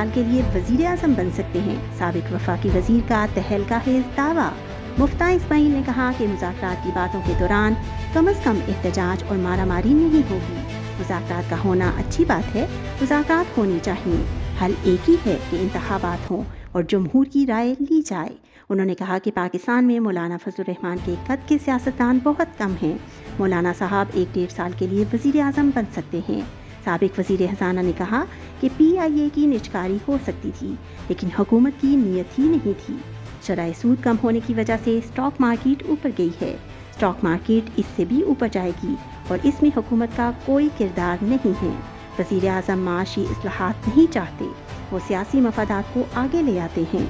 साल के लिए वजीर आजम बन सकते हैं। साबिक वफाकी वजीर का तहलका है दावा। मुफ्ता इस्माइल ने कहा कि मुज़ाकरात की बातों के दौरान कम से कम एहतजाज और मारामारी नहीं होगी। मुज़ाकरात का होना अच्छी बात है, मुज़ाकरात होनी चाहिए। हल एक ही है कि इंतखाबात हों और जमहूर की राय ली जाए। उन्होंने कहा कि पाकिस्तान में मौलाना फजल रहमान के कद के सियासतदान बहुत कम हैं। मौलाना साहब 1-1.5 साल के लिए वजीर आजम बन सकते हैं। साबिक वजीर खजाना ने कहा कि PIA की निजकारी हो सकती थी, लेकिन हुकूमत की नीयत ही नहीं थी। शरह सूद कम होने की वजह से स्टॉक मार्केट ऊपर गई है। स्टॉक मार्केट इससे भी ऊपर जाएगी और इसमें हुकूमत का कोई किरदार नहीं है। वजीर आजम माशी इस्लाहात नहीं चाहते, वो सियासी मफादात को आगे ले आते हैं।